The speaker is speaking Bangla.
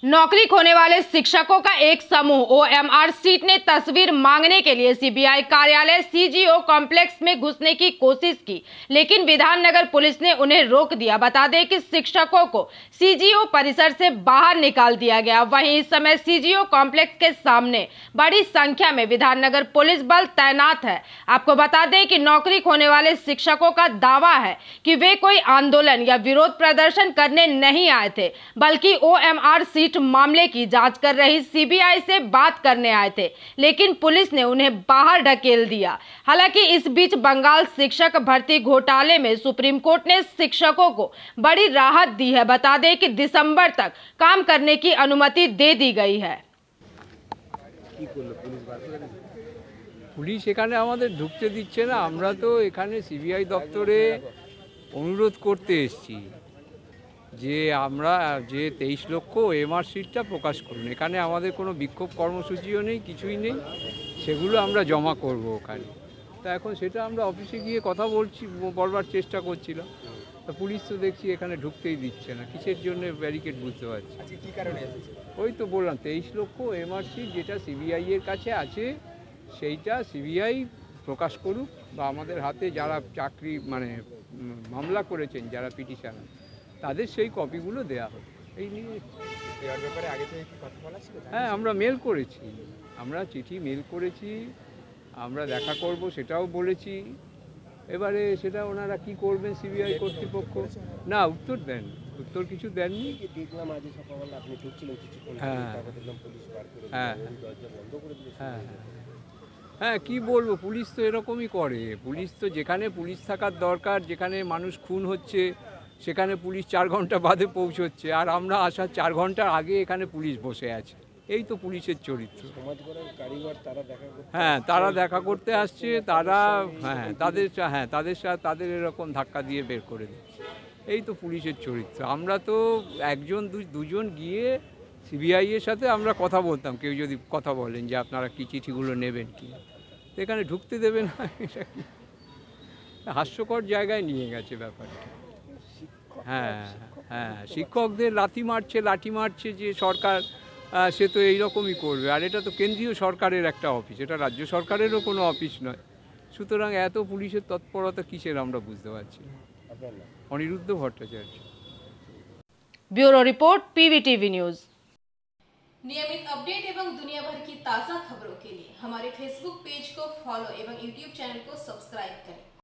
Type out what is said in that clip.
नौकरी खोने वाले शिक्षकों का एक समूह ओएमआर सीट ने तस्वीर मांगने के लिए सीबीआई कार्यालय सीजीओ कॉम्प्लेक्स में घुसने की कोशिश की, लेकिन विधाननगर पुलिस ने उन्हें रोक दिया। बता दें कि शिक्षकों को सीजीओ परिसर से बाहर निकाल दिया गया। वहीं इस समय सीजीओ कॉम्प्लेक्स के सामने बड़ी संख्या में विधाननगर पुलिस बल तैनात है। आपको बता दें कि नौकरी खोने वाले शिक्षकों का दावा है कि वे कोई आंदोलन या विरोध प्रदर्शन करने नहीं आए थे, बल्कि ओएमआर सीट मामले की जांच कर रही सीबीआई से बात करने आए थे, लेकिन पुलिस ने उन्हें बाहर ढकेल दिया। हालांकि इस बीच बंगाल शिक्षक भर्ती घोटाले में सुप्रीम कोर्ट ने शिक्षकों को बड़ी राहत दी है। बता दें कि दिसंबर तक काम करने की अनुमति दे दी गई है। पुलिस এখানে আমাদের ঢুকতে দিচ্ছে না। আমরা তো এখানে সিবিআই দপ্তরে অনুরোধ করতে এসেছি যে আমরা যে 23 লক্ষ ওএমআর সিটটা প্রকাশ করুন। এখানে আমাদের কোনো বিক্ষোভ কর্মসূচিও নেই, কিছুই নেই, সেগুলো আমরা জমা করব ওখানে। তা এখন সেটা আমরা অফিসে গিয়ে কথা বলবার চেষ্টা করছিলাম। তা পুলিশ তো দেখছি এখানে ঢুকতেই দিচ্ছে না। কিসের জন্য ব্যারিকেড বুঝতে পারছি। কী কারণে? ওই তো বললাম 23 লক্ষ ওএমআর সিট যেটা সিবিআই এর কাছে আছে সেইটা সিবিআই প্রকাশ করুক, বা আমাদের হাতে যারা চাকরি মামলা করেছেন, যারা পিটিশন, তাদের সেই কপিগুলো দেওয়া হবে। এই নিয়ে দেওয়ার ব্যাপারে আগে থেকে কি কথা বলা ছিল? হ্যাঁ, আমরা মেল করেছি, আমরা চিঠি মেল করেছি, আমরা দেখা করব সেটাও বলেছি। এবারে সেটা ওনারা কি করবেন সিবিআই কর্তৃপক্ষ, না উত্তর দেন, উত্তর কিছু দেননি। দেখলাম আজ সকালবেলা আপনি ঢুকছিলেন কিছুক্ষণ, তারপর দেখলাম পুলিশ বার করে দরজা বন্ধ করে দিয়েছে। হ্যাঁ, কি বলবো, পুলিশ তো এরকমই করে। পুলিশ তো যেখানে পুলিশ থাকার দরকার, যেখানে মানুষ খুন হচ্ছে সেখানে পুলিশ 4 ঘন্টা বাদে পৌঁছচ্ছে, আর আমরা আসার 4 ঘন্টার আগে এখানে পুলিশ বসে আছে। এই তো পুলিশের চরিত্র। হ্যাঁ, তারা দেখা করতে আসছে, তারা তাদের এরকম ধাক্কা দিয়ে বের করে দিচ্ছে। এই তো পুলিশের চরিত্র। আমরা তো একজন দুজন গিয়ে সিবিআই এর সাথে আমরা কথা বলতাম, কেউ যদি কথা বলেন যে আপনারা কি চিঠিগুলো নেবেন কি, এখানে ঢুকতে দেবে না। এটা কি হাস্যকর জায়গায় নিয়ে গেছে ব্যাপারটা। হ্যাঁ, শিক্ষকদের লাঠি মারছে যে সরকার, সে তো এইরকমই করবে। আর এটা তো কেন্দ্রীয় সরকারের একটা অফিস, এটা রাজ্য সরকারেরও কোনো অফিস নয়। সুতরাং এত পুলিশের তৎপরতা কিসের আমরা বুঝতে পারছি না। Aniruddha Bhattacharya, bureau report PVTV news. नियमित अपडेट एवं दुनिया भर की ताज़ा खबरों के लिए हमारे फेसबुक पेज को फॉलो एवं यूट्यूब चैनल को सब्सक्राइब करें।